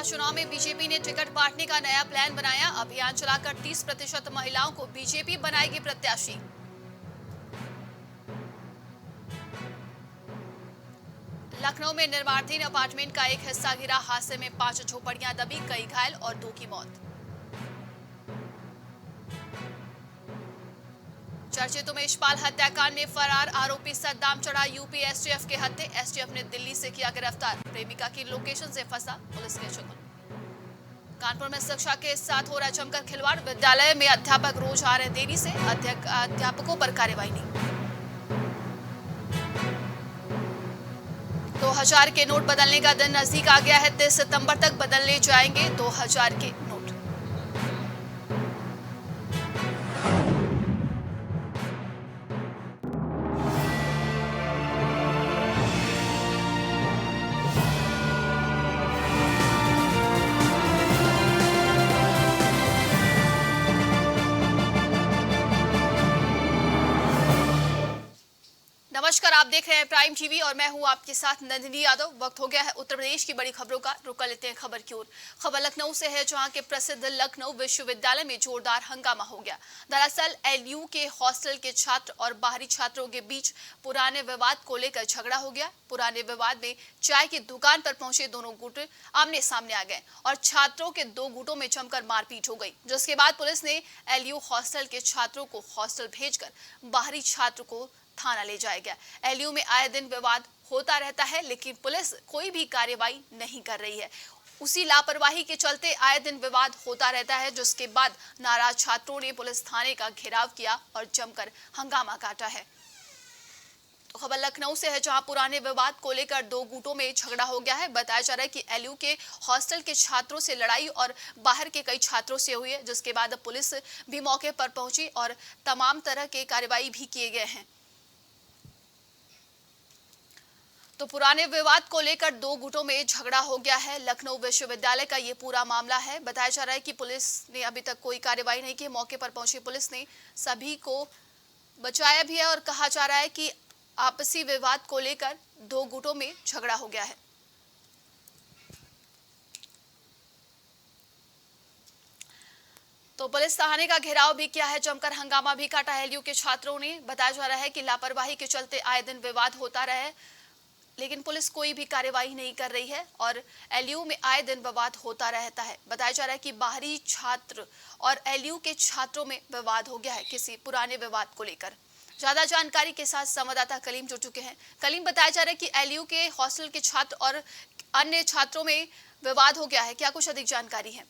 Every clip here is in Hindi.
चुनाव में बीजेपी ने टिकट बांटने का नया प्लान बनाया। अभियान चलाकर 30% महिलाओं को बीजेपी बनाएगी प्रत्याशी। लखनऊ में निर्माणाधीन अपार्टमेंट का एक हिस्सा गिरा। हादसे में 5 झोपड़ियां दबी, कई घायल और 2 की मौत। चर्चित उमेशपाल हत्याकांड में फरार आरोपी सद्दाम चढ़ा यूपी एसटीएफ के हत्थे। एसटीएफ ने दिल्ली से किया गिरफ्तार। प्रेमिका की लोकेशन से फंसा पुलिस के चंगुल। कानपुर में शिक्षा के साथ हो रहा जमकर खिलवाड़। विद्यालय में अध्यापक रोज आ रहे देरी से, अध्यापकों पर कार्रवाई नहीं। 2000 के नोट बदलने का दिन नजदीक आ गया है। 30 सितंबर तक बदलने जाएंगे 2000 के नोट। नमस्कार, आप देख रहे हैं प्राइम टीवी और मैं हूं आपके साथ नंदिनी यादव। वक्त हो गया है उत्तर प्रदेश की बड़ी खबरों का। रुक लेते हैं खबर की ओर। खबर लखनऊ से है, जहां के प्रसिद्ध लखनऊ विश्वविद्यालय में जोरदार हंगामा हो गया। दरअसल एलयू के हॉस्टल के छात्र और बाहरी छात्रों के बीच पुराने विवाद को लेकर झगड़ा हो गया। पुराने विवाद में चाय की दुकान पर पहुंचे दोनों गुट आमने सामने आ गए और छात्रों के 2 गुटों में जमकर मारपीट हो गई, जिसके बाद पुलिस ने एलयू हॉस्टल के छात्रों को हॉस्टल भेजकर बाहरी छात्र को थाना ले जाया गया। एलयू में आए दिन विवाद होता रहता है, लेकिन पुलिस कोई भी कार्रवाई नहीं कर रही है। उसी लापरवाही के चलते आए दिन विवाद होता रहता है, जिसके बाद नाराज छात्रों ने पुलिस थाने का घेराव किया और जमकर हंगामा काटा है। तो खबर लखनऊ से है, जहां पुराने विवाद को लेकर 2 गुटों में झगड़ा हो गया है। बताया जा रहा है कि एलयू के हॉस्टल के छात्रों से लड़ाई और बाहर के कई छात्रों से हुई है, जिसके बाद अब पुलिस भी मौके पर पहुंची और तमाम तरह के कार्रवाई भी किए गए हैं। तो पुराने विवाद को लेकर 2 गुटों में झगड़ा हो गया है। लखनऊ विश्वविद्यालय का ये पूरा मामला है। बताया जा रहा है कि पुलिस ने अभी तक कोई कार्रवाई नहीं की। मौके पर पहुंची पुलिस ने सभी को बचाया भी है और कहा जा रहा है कि आपसी विवाद को लेकर 2 गुटों में झगड़ा हो गया है। तो पुलिस थाने का घेराव भी किया है, जमकर हंगामा भी काटा है एलयू के छात्रों ने। बताया जा रहा है कि लापरवाही के चलते आए दिन विवाद होता रहा है, लेकिन पुलिस कोई भी कार्रवाई नहीं कर रही है और एलयू में आए दिन विवाद होता रहता है। बताया जा रहा है कि बाहरी छात्र और एलयू के छात्रों में विवाद हो गया है किसी पुराने विवाद को लेकर। ज्यादा जानकारी के साथ संवाददाता कलीम जुड़ चुके हैं। कलीम, बताया जा रहा है कि एलयू के हॉस्टल के छात्र और अन्य छात्रों में विवाद हो गया है, क्या कुछ अधिक जानकारी है?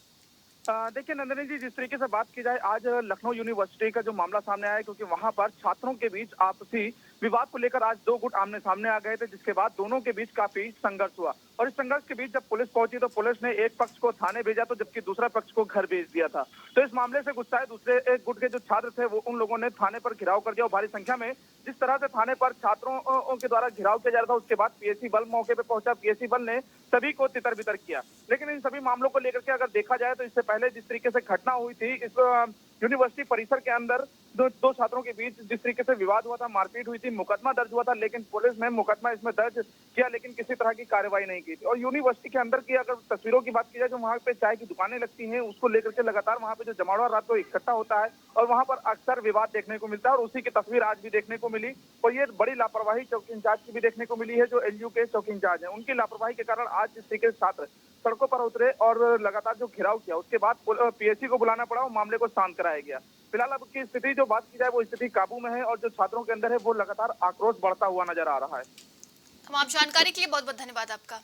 देखिए नंदिनी जी, जिस तरीके से बात की जाए, आज लखनऊ यूनिवर्सिटी का जो मामला सामने आया है, क्योंकि वहां पर छात्रों के बीच आपसी विवाद को लेकर आज 2 गुट आमने सामने आ गए थे, जिसके बाद दोनों के बीच काफी संघर्ष हुआ और इस संघर्ष के बीच जब पुलिस पहुंची तो पुलिस ने एक पक्ष को थाने भेजा, तो जबकि दूसरा पक्ष को घर भेज दिया था। तो इस मामले से गुस्साए दूसरे एक गुट के जो छात्र थे, वो उन लोगों ने थाने पर घिराव कर दिया और भारी संख्या में जिस तरह से थाने पर छात्रों के द्वारा घिराव किया जा रहा था, उसके बाद पीएसी बल मौके पर पहुंचा। पीएसी बल ने सभी को तितर बितर किया। लेकिन इन सभी मामलों को लेकर के अगर देखा जाए तो इससे पहले जिस तरीके से घटना हुई थी इस यूनिवर्सिटी परिसर के अंदर, दो छात्रों के बीच जिस तरीके से विवाद हुआ था, मारपीट हुई थी, मुकदमा दर्ज हुआ था, लेकिन पुलिस ने मुकदमा इसमें दर्ज किया लेकिन किसी तरह की कार्रवाई नहीं की थी। और यूनिवर्सिटी के अंदर की अगर तस्वीरों की बात की जाए, जो वहां पे चाय की दुकानें लगती हैं, उसको लेकर के लगातार वहां पे जो जमावड़ा रात को इकट्ठा होता है और वहां पर अक्सर विवाद देखने को मिलता है और उसी की तस्वीर आज भी देखने को मिली। और ये बड़ी लापरवाही चौकी इंचार्ज की भी देखने को मिली है, जो एलयू के चौकी इंचार्ज है। उनकी लापरवाही के कारण आज जिस तरीके से छात्र सड़कों पर उतरे और लगातार जो घिराव किया, उसके बाद पीएससी को बुलाना पड़ा और मामले को शांत कराया गया। फिलहाल अब की स्थिति जो बात की जाए, वो स्थिति काबू में है और जो छात्रों के अंदर है वो लगातार आक्रोश बढ़ता हुआ नजर आ रहा है। तमाम जानकारी के लिए बहुत बहुत धन्यवाद आपका।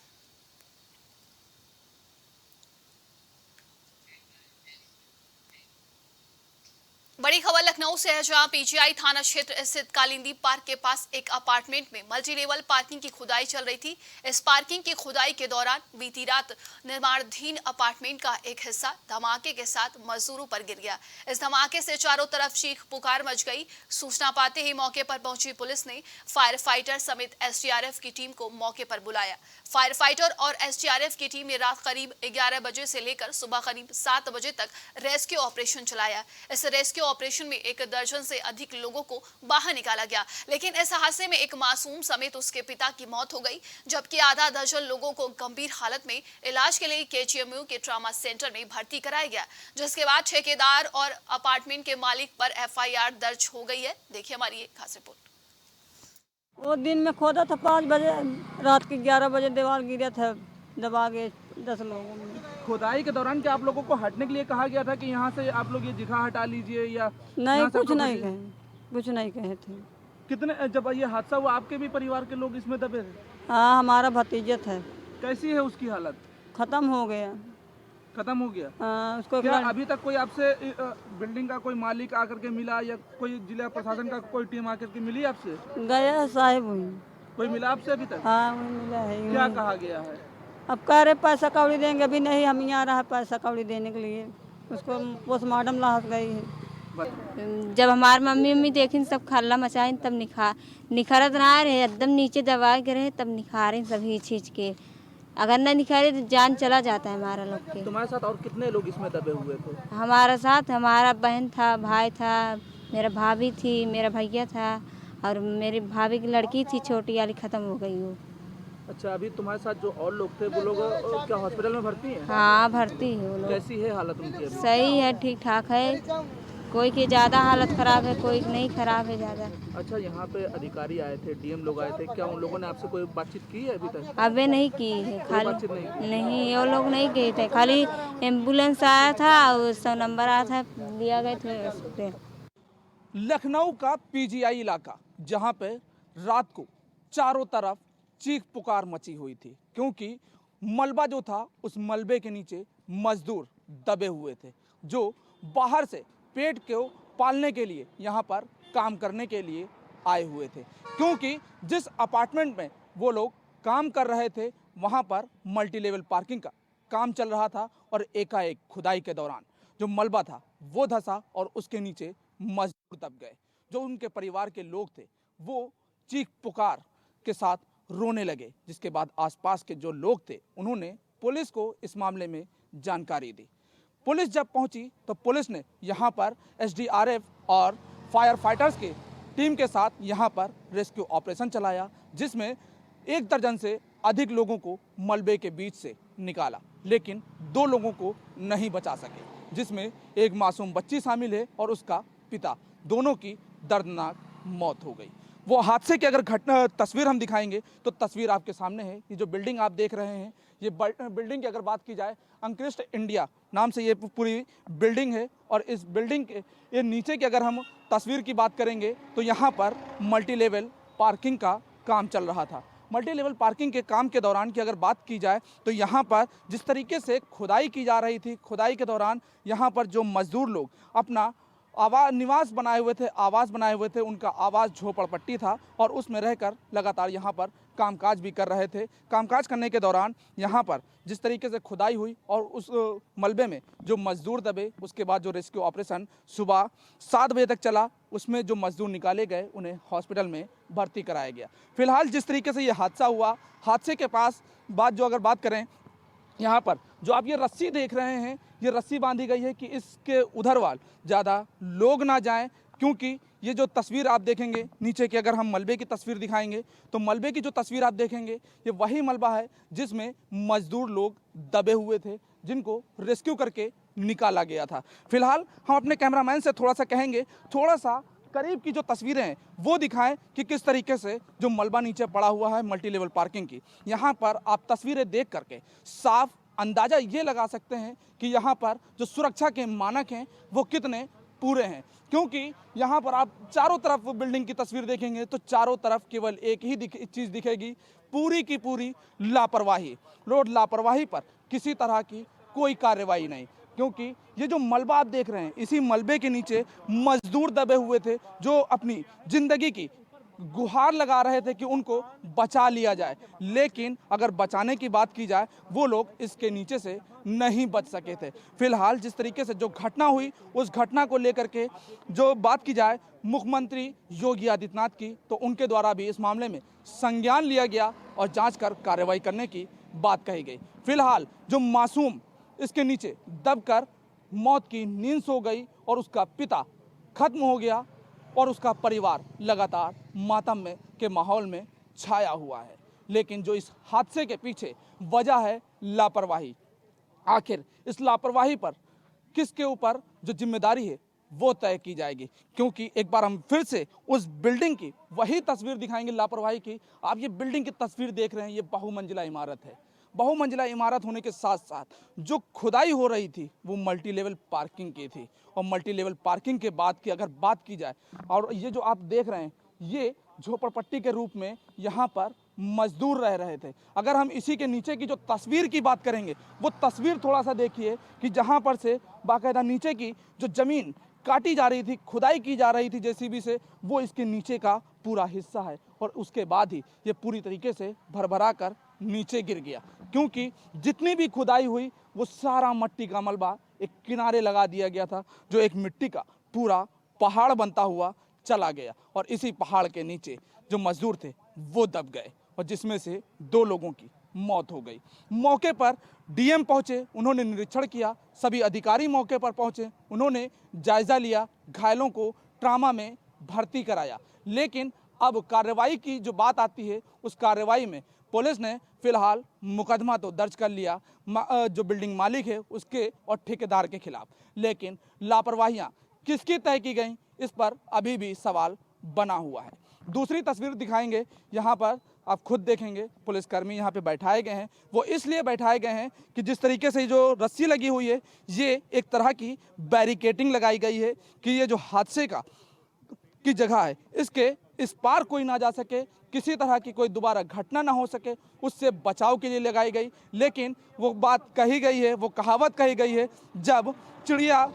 बड़ी खबर लखनऊ से है, जहां पीजीआई थाना क्षेत्र स्थित कालिंदी पार्क के पास एक अपार्टमेंट में मल्टी लेवल पार्किंग की खुदाई चल रही थी। इस पार्किंग की खुदाई के दौरान बीती रात निर्माणाधीन अपार्टमेंट का एक हिस्सा धमाके के साथ मजदूरों पर गिर गया। इस धमाके से चारों तरफ चीख पुकार मच गई। सूचना पाते ही मौके पर पहुंची पुलिस ने फायर फाइटर समेत एसडीआरएफ की टीम को मौके पर बुलाया। फायर फाइटर और एसडीआरएफ की टीम ने रात करीब 11 बजे से लेकर सुबह करीब 7 बजे तक रेस्क्यू ऑपरेशन चलाया। इस रेस्क्यू रेस्क्यू ऑपरेशन में 1 दर्जन से अधिक लोगों को बाहर निकाला गया, लेकिन इस हादसे में एक मासूम समेत उसके पिता की मौत हो गई, जबकि आधा दर्जन लोगों को गंभीर हालत में इलाज के लिए केजीएमयू के ट्रॉमा सेंटर में भर्ती कराया गया, जिसके बाद ठेकेदार और अपार्टमेंट के मालिक पर एफआईआर दर्ज हो गई है। देखिए हमारी एक खास रिपोर्ट। वो दिन में खोदा था 5 बजे, रात के 11 बजे दीवार गिरा था, दबा के 10 लोगों में। खुदाई के दौरान क्या आप लोगों को हटने के लिए कहा गया था कि यहाँ से आप लोग ये जगह हटा लीजिए या नहीं, यहाँ से कुछ आप लोग नहीं कहे, कुछ नहीं कहे थे। कितने जब ये हादसा हुआ आपके भी परिवार के लोग इसमें दबे थे? हाँ, हमारा भतीजा था, कैसी है उसकी हालत? खत्म हो गया। खत्म हो गया? हाँ, उसको क्या अभी तक कोई आपसे बिल्डिंग का कोई मालिक आकर के मिला या कोई जिला प्रशासन का कोई टीम आकर के मिली आपसे? गया साहिब हुई। कोई मिला आपसे अभी तक? हाँ, वही मिला है। क्या कहा गया है? अब कह रहे पैसा कौड़ी देंगे, अभी नहीं, हम यहाँ रहा पैसा कौड़ी देने के लिए। उसको पोस्टमार्टम लाश गई है। जब हमार मम्मी देखी सब खल्ला मचाई तब निखारत रहा रहे, एकदम नीचे दबा के रहे तब निखारे सभी चीज के। अगर न निखारे तो जान चला जाता है हमारा लोग के। तुम्हारे साथ और कितने लोग इसमें दबे हुए थे? हमारा साथ हमारा बहन था, भाई था, मेरा भाभी थी, मेरा भैया था और मेरी भाभी की लड़की थी छोटी वाली, खत्म हो गई वो। अच्छा, अभी तुम्हारे साथ जो और लोग थे वो लोग क्या हॉस्पिटल में भर्ती हैं? हाँ, भर्ती है वो लोग। कैसी है हालत उनकी अभी? सही है, ठीक ठाक है। कोई की ज़्यादा हालत ख़राब है, कोई नहीं ख़राब है ज़्यादा। अच्छा, यहाँ पे अधिकारी आए थे, डीएम लोग आए थे, क्या उन लोगों ने आपसे कोई बातचीत की है अभी तक? अबे नहीं की है, खाली बातचीत नहीं? नहीं, वो लोग नहीं गए थे, खाली एम्बुलेंस आया था और 100 नंबर आया था, दिया गए थे उस पे। लखनऊ का पीजीआई इलाका, जहां पे रात को चारों तरफ चीख पुकार मची हुई थी, क्योंकि मलबा जो था उस मलबे के नीचे मजदूर दबे हुए थे, जो बाहर से पेट को पालने के लिए यहाँ पर काम करने के लिए आए हुए थे, क्योंकि जिस अपार्टमेंट में वो लोग काम कर रहे थे वहाँ पर मल्टी लेवल पार्किंग का काम चल रहा था और एकाएक खुदाई के दौरान जो मलबा था वो धंसा और उसके नीचे मजदूर दब गए। जो उनके परिवार के लोग थे वो चीख पुकार के साथ रोने लगे, जिसके बाद आसपास के जो लोग थे उन्होंने पुलिस को इस मामले में जानकारी दी। पुलिस जब पहुंची तो पुलिस ने यहाँ पर एसडीआरएफ और फायर फाइटर्स के टीम के साथ यहाँ पर रेस्क्यू ऑपरेशन चलाया, जिसमें 1 दर्जन से अधिक लोगों को मलबे के बीच से निकाला, लेकिन 2 लोगों को नहीं बचा सके, जिसमें एक मासूम बच्ची शामिल है और उसका पिता। दोनों की दर्दनाक मौत हो गई। वो हादसे की अगर तस्वीर हम दिखाएंगे तो तस्वीर आपके सामने है। ये जो बिल्डिंग आप देख रहे हैं, ये बिल्डिंग की अगर बात की जाए, अंकृष्ट इंडिया नाम से ये पूरी बिल्डिंग है और इस बिल्डिंग के ये नीचे की अगर हम तस्वीर की बात करेंगे तो यहाँ पर मल्टी लेवल पार्किंग का काम चल रहा था। मल्टी लेवल पार्किंग के काम के दौरान की अगर बात की जाए तो यहाँ पर जिस तरीके से खुदाई की जा रही थी, खुदाई के दौरान यहाँ पर जो मजदूर लोग अपना निवास बनाए हुए थे, आवास बनाए हुए थे, उनका आवास झोपड़पट्टी था और उसमें रहकर लगातार यहाँ पर कामकाज भी कर रहे थे। कामकाज करने के दौरान यहाँ पर जिस तरीके से खुदाई हुई और उस मलबे में जो मजदूर दबे, उसके बाद जो रेस्क्यू ऑपरेशन सुबह 7 बजे तक चला, उसमें जो मजदूर निकाले गए उन्हें हॉस्पिटल में भर्ती कराया गया। फिलहाल जिस तरीके से ये हादसा हुआ, हादसे के पास अगर बात करें, यहाँ पर जो आप ये रस्सी देख रहे हैं, ये रस्सी बांधी गई है कि इसके उधर वाल ज़्यादा लोग ना जाएं, क्योंकि ये जो तस्वीर आप देखेंगे नीचे की, अगर हम मलबे की तस्वीर दिखाएंगे तो मलबे की जो तस्वीर आप देखेंगे ये वही मलबा है जिसमें मजदूर लोग दबे हुए थे, जिनको रेस्क्यू करके निकाला गया था। फिलहाल हम अपने कैमरामैन से थोड़ा सा कहेंगे, थोड़ा सा करीब की जो तस्वीरें हैं वो दिखाएं कि किस तरीके से जो मलबा नीचे पड़ा हुआ है मल्टी लेवल पार्किंग की, यहाँ पर आप तस्वीरें देख करके साफ अंदाज़ा ये लगा सकते हैं कि यहाँ पर जो सुरक्षा के मानक हैं वो कितने पूरे हैं, क्योंकि यहाँ पर आप चारों तरफ बिल्डिंग की तस्वीर देखेंगे तो चारों तरफ केवल एक ही चीज़ दिखेगी, पूरी की पूरी लापरवाही। रोड लापरवाही पर किसी तरह की कोई कार्रवाई नहीं, क्योंकि ये जो मलबा आप देख रहे हैं, इसी मलबे के नीचे मजदूर दबे हुए थे जो अपनी ज़िंदगी की गुहार लगा रहे थे कि उनको बचा लिया जाए, लेकिन अगर बचाने की बात की जाए वो लोग इसके नीचे से नहीं बच सके थे। फिलहाल जिस तरीके से जो घटना हुई, उस घटना को लेकर के जो बात की जाए मुख्यमंत्री योगी आदित्यनाथ की, तो उनके द्वारा भी इस मामले में संज्ञान लिया गया और जांच कर कार्रवाई करने की बात कही गई। फिलहाल जो मासूम इसके नीचे दबकर मौत की नींद सो गई और उसका पिता खत्म हो गया और उसका परिवार लगातार मातम में के माहौल में छाया हुआ है। लेकिन जो इस हादसे के पीछे वजह है लापरवाही। आखिर इस लापरवाही पर किसके ऊपर जो जिम्मेदारी है वो तय की जाएगी, क्योंकि एक बार हम फिर से उस बिल्डिंग की वही तस्वीर दिखाएंगे लापरवाही की। आप ये बिल्डिंग की तस्वीर देख रहे हैं, ये बहुमंजिला इमारत है। बहुमंजिला इमारत होने के साथ साथ जो खुदाई हो रही थी वो मल्टी लेवल पार्किंग की थी, और मल्टी लेवल पार्किंग के बाद की अगर बात की जाए, और ये जो आप देख रहे हैं ये झोपड़पट्टी के रूप में यहाँ पर मजदूर रह रहे थे। अगर हम इसी के नीचे की जो तस्वीर की बात करेंगे, वो तस्वीर थोड़ा सा देखिए कि जहाँ पर से बाकायदा नीचे की जो ज़मीन काटी जा रही थी, खुदाई की जा रही थी जेसीबी से, वो इसके नीचे का पूरा हिस्सा है। और उसके बाद ही ये पूरी तरीके से भरभरा कर नीचे गिर गया, क्योंकि जितनी भी खुदाई हुई वो सारा मिट्टी का मलबा एक किनारे लगा दिया गया था, जो एक मिट्टी का पूरा पहाड़ बनता हुआ चला गया। और इसी पहाड़ के नीचे जो मजदूर थे वो दब गए, और जिसमें से 2 लोगों की मौत हो गई। मौके पर डीएम पहुंचे, उन्होंने निरीक्षण किया, सभी अधिकारी मौके पर पहुंचे, उन्होंने जायजा लिया, घायलों को ट्रामा में भर्ती कराया। लेकिन अब कार्रवाई की जो बात आती है, उस कार्रवाई में पुलिस ने फिलहाल मुकदमा तो दर्ज कर लिया जो बिल्डिंग मालिक है उसके और ठेकेदार के खिलाफ, लेकिन लापरवाहियां किसकी तय की गई इस पर अभी भी सवाल बना हुआ है। दूसरी तस्वीर दिखाएंगे, यहाँ पर आप खुद देखेंगे पुलिसकर्मी यहाँ पे बैठाए गए हैं। वो इसलिए बैठाए गए हैं कि जिस तरीके से जो रस्सी लगी हुई है, ये एक तरह की बैरिकेटिंग लगाई गई है कि ये जो हादसे की जगह है इसके इस पार कोई ना जा सके, किसी तरह की कोई दोबारा घटना ना हो सके, उससे बचाव के लिए लगाई गई। लेकिन वो बात कही गई है, वो कहावत कही गई है, जब चिड़िया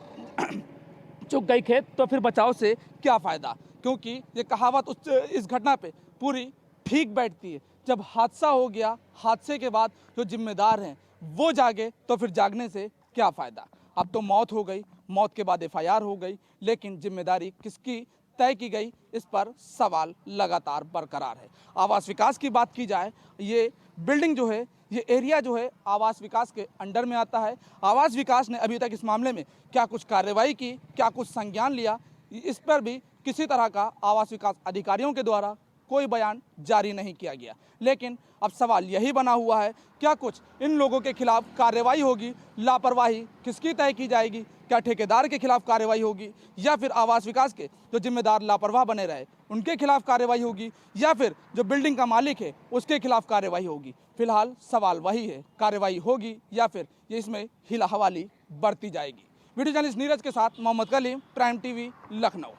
चुग गई खेत तो फिर बचाव से क्या फ़ायदा, क्योंकि ये कहावत इस घटना पे पूरी ठीक बैठती है। जब हादसा हो गया, हादसे के बाद जो जिम्मेदार हैं वो जागे तो फिर जागने से क्या फ़ायदा। अब तो मौत हो गई, मौत के बाद एफआईआर हो गई, लेकिन जिम्मेदारी किसकी तय की गई इस पर सवाल लगातार बरकरार है। आवास विकास की बात की जाए, ये बिल्डिंग जो है, ये एरिया जो है आवास विकास के अंडर में आता है। आवास विकास ने अभी तक इस मामले में क्या कुछ कार्रवाई की, क्या कुछ संज्ञान लिया, इस पर भी किसी तरह का आवास विकास अधिकारियों के द्वारा कोई बयान जारी नहीं किया गया। लेकिन अब सवाल यही बना हुआ है, क्या कुछ इन लोगों के खिलाफ कार्रवाई होगी, लापरवाही किसकी तय की जाएगी, क्या ठेकेदार के खिलाफ कार्रवाई होगी, या फिर आवास विकास के जो जिम्मेदार लापरवाह बने रहे उनके खिलाफ कार्रवाई होगी, या फिर जो बिल्डिंग का मालिक है उसके खिलाफ कार्रवाई होगी। फिलहाल सवाल वही है, कार्रवाई होगी या फिर ये इसमें हिला हवाली बढ़ती जाएगी। वीडियो जर्नलिस्ट नीरज के साथ मोहम्मद कलीम, प्राइम टीवी, लखनऊ।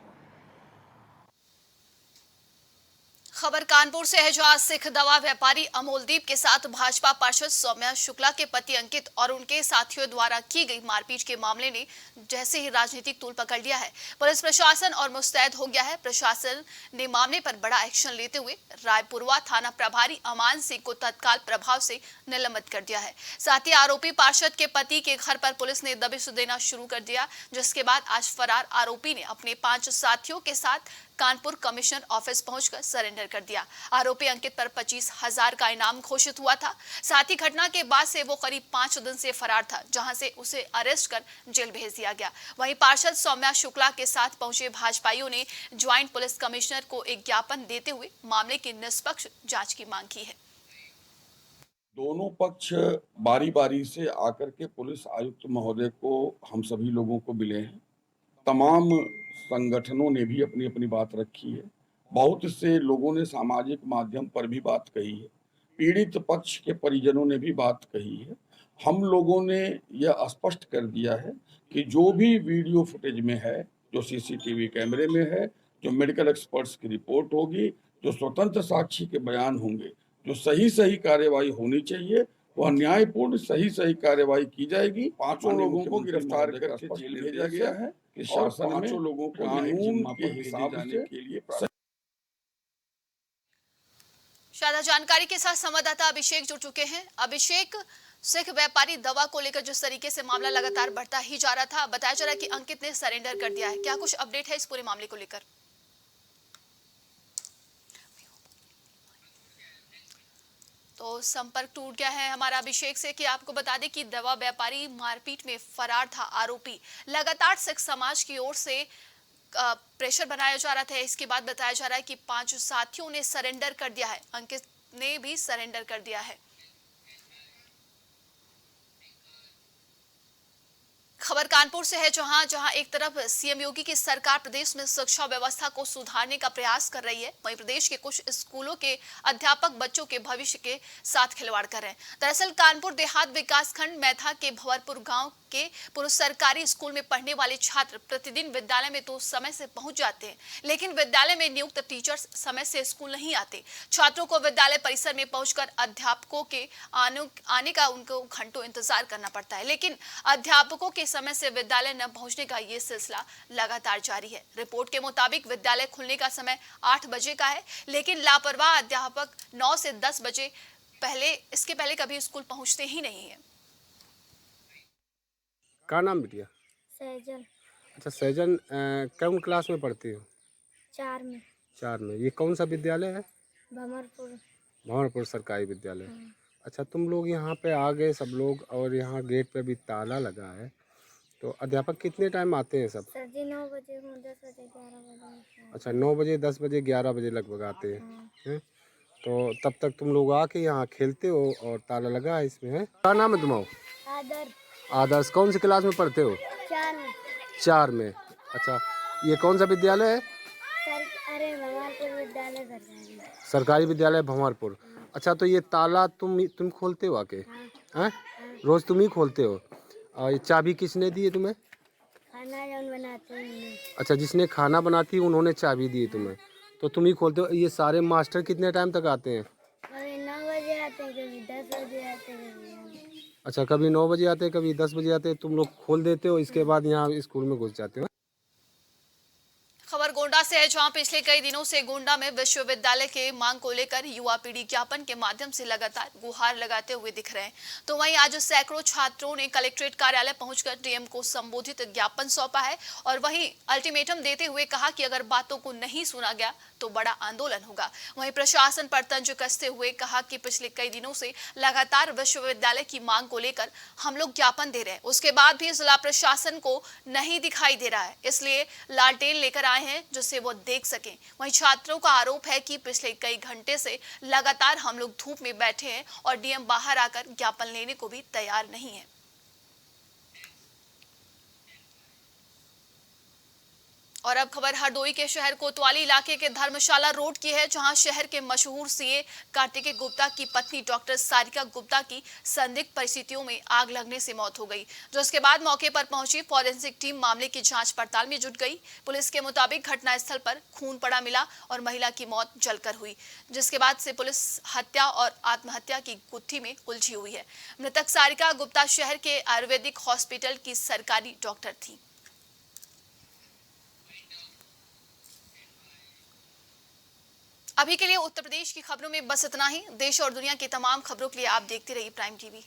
खबर कानपुर से है, जहां सिख दवा व्यापारी अमोलदीप के साथ भाजपा पार्षद सौम्या शुक्ला के पति अंकित और उनके साथियों द्वारा की गई मारपीट के मामले ने जैसे ही राजनीतिक तूल पकड़ लिया है, पुलिस प्रशासन और मुस्तैद हो गया है। प्रशासन ने मामले पर बड़ा एक्शन लेते हुए रायपुरवा थाना प्रभारी अमान सिंह को तत्काल प्रभाव से निलंबित कर दिया है। साथ ही आरोपी पार्षद के पति के घर पर पुलिस ने दबिश देना शुरू कर दिया, जिसके बाद आज फरार आरोपी ने अपने 5 साथियों के साथ कानपुर कमिश्नर ऑफिस पहुंचकर सरेंडर कर दिया। आरोपी अंकित पर 25,000 का इनाम घोषित हुआ था। साथ ही घटना के बाद से वो करीब 5 दिन से फरार था, जहां से उसे अरेस्ट कर जेल भेज दिया गया। वहीं पार्षद सौम्या शुक्ला के साथ पहुंचे भाजपाइयों ने ज्वाइंट पुलिस कमिश्नर को एक ज्ञापन देते हुए मामले की निष्पक्ष जांच की मांग की है। दोनों पक्ष बारी बारी से आकर के पुलिस आयुक्त महोदय को हम सभी लोगों को मिले हैं। तमाम संगठनों ने भी अपनी अपनी बात रखी है। बहुत से लोगों ने सामाजिक माध्यम पर भी बात कही है। पीड़ित पक्ष के परिजनों ने भी बात कही है। हम लोगों ने यह स्पष्ट कर दिया है कि जो भी वीडियो फुटेज में है, जो सीसीटीवी कैमरे में है, जो मेडिकल एक्सपर्ट्स की रिपोर्ट होगी, जो स्वतंत्र साक्षी के बयान होंगे, जो सही कार्यवाही होनी चाहिए, वह न्यायपूर्ण सही कार्रवाई की जाएगी। 5 लोगों को गिरफ्तार करके जेल भेजा गया है कि शासन में लोगों को कानून के हिसाब से के लिए। ज्यादा जानकारी के साथ संवाददाता अभिषेक जुड़ चुके हैं। अभिषेक, सिख व्यापारी दवा को लेकर जिस तरीके से मामला लगातार बढ़ता ही जा रहा था, बताया जा रहा है कि अंकित ने सरेंडर कर दिया है, क्या कुछ अपडेट है इस पूरे मामले को लेकर? तो संपर्क टूट गया है हमारा अभिषेक से कि आपको बता दें कि दवा व्यापारी मारपीट में फरार था आरोपी। लगातार सिख समाज की ओर से प्रेशर बनाया जा रहा था। इसके बाद बताया जा रहा है कि 5 साथियों ने सरेंडर कर दिया है। अंकित ने भी सरेंडर कर दिया है। खबर कानपुर से है, जहां एक तरफ सीएम योगी की सरकार प्रदेश में शिक्षा व्यवस्था को सुधारने का प्रयास कर रही है, वहीं प्रदेश के कुछ स्कूलों के अध्यापक बच्चों के भविष्य के साथ खिलवाड़ कर रहे हैं। दरअसल कानपुर देहात विकासखंड मैथा के भंवरपुर गांव के पूर्व सरकारी स्कूल में पढ़ने वाले छात्र प्रतिदिन विद्यालय में तो समय से पहुंच जाते हैं, लेकिन विद्यालय में नियुक्त टीचर्स समय से स्कूल नहीं आते। छात्रों को विद्यालय परिसर में पहुंचकर अध्यापकों के आने का उनको घंटों इंतजार करना पड़ता है, लेकिन अध्यापकों के समय से विद्यालय न पहुंचने का ये सिलसिला लगातार जारी है। रिपोर्ट के मुताबिक विद्यालय खुलने का समय 8 बजे का है, लेकिन लापरवाह अध्यापक 9 से 10 बजे इसके पहले कभी स्कूल पहुंचते ही नहीं है। क्या नाम बिटिया? सैजल। अच्छा सैजन, कौन क्लास में पढ़ती हो? 4 में। 4 में। ये कौन सा विद्यालय है? भंवरपुर। भंवरपुर सरकारी विद्यालय। अच्छा, तुम लोग यहाँ पे आ गए सब लोग, और यहाँ गेट पे भी ताला लगा है, तो अध्यापक कितने टाइम आते हैं सब? सर जी 9 बजे, 10 बजे, 11 बजे। अच्छा, 9 बजे, 10 बजे, 11 बजे लगभग आते हैं। तो तब तक तुम लोग आके यहाँ खेलते हो और ताला लगा है इसमें, है? क्या नाम है तुम्हारा? आदर। आदर्श। कौन सी क्लास में पढ़ते हो? 4 में। 4 में। अच्छा, ये कौन सा विद्यालय है? अरे भंवरपुर विद्यालय सरकारी। सरकारी विद्यालय भंवरपुर। अच्छा, तो ये ताला तुम खोलते हो आके? हैं? रोज तुम ही खोलते हो? और ये चाबी किसने दी है तुम्हें? खाना जौन बनाते हैं। अच्छा, जिसने खाना बनाती है उन्होंने चाबी दी है तुम्हें, तो तुम ही खोलते हो। ये सारे मास्टर कितने टाइम तक आते हैं? कभी 9 बजे आते हैं, कभी 10 बजे आते हैं। अच्छा, कभी 9 बजे आते हैं, कभी 10 बजे आते हैं। तुम लोग खोल देते हो, इसके बाद यहाँ स्कूल में घुस जाते हो। खबर गोंडा से है, जहां पिछले कई दिनों से गोंडा में विश्वविद्यालय के मांग को लेकर युवा पीढ़ी ज्ञापन के माध्यम से लगातार गुहार लगाते हुए दिख रहे हैं। तो वहीं आज सैकड़ों छात्रों ने कलेक्ट्रेट कार्यालय पहुंचकर डीएम को संबोधित ज्ञापन सौंपा है और वहीं अल्टीमेटम देते हुए कहा कि अगर बातों को नहीं सुना गया तो बड़ा आंदोलन होगा। वहीं प्रशासन पर तंज कसते हुए कहा कि पिछले कई दिनों से लगातार विश्वविद्यालय की मांग को लेकर हम लोग ज्ञापन दे रहे हैं, उसके बाद भी जिला प्रशासन को नहीं दिखाई दे रहा है, इसलिए लालटेन लेकर आए हैं जिससे वो देख सकें। वहीं छात्रों का आरोप है कि पिछले कई घंटे से लगातार हम लोग धूप में बैठे हैं और डीएम बाहर आकर ज्ञापन लेने को भी तैयार नहीं है। और अब खबर हरदोई के शहर कोतवाली इलाके के धर्मशाला रोड की है, जहां शहर के मशहूर सीए कार्तिकेय गुप्ता की पत्नी डॉक्टर सारिका गुप्ता की संदिग्ध परिस्थितियों में आग लगने से मौत हो गई, जिसके बाद मौके पर पहुंची फॉरेंसिक टीम मामले की जांच पड़ताल में जुट गई। पुलिस के मुताबिक घटनास्थल पर खून पड़ा मिला और महिला की मौत जलकर हुई, जिसके बाद से पुलिस हत्या और आत्महत्या की गुत्थी में उलझी हुई है। मृतक सारिका गुप्ता शहर के आयुर्वेदिक हॉस्पिटल की सरकारी डॉक्टर थी। अभी के लिए उत्तर प्रदेश की खबरों में बस इतना ही। देश और दुनिया की तमाम खबरों के लिए आप देखते रहिए प्राइम टीवी।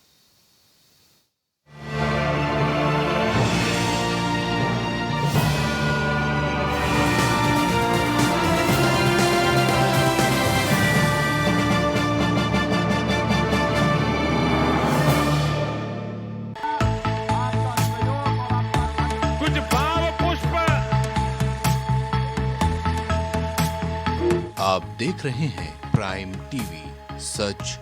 कुछ भाव पुष्प। आप देख रहे हैं प्राइम टीवी, सच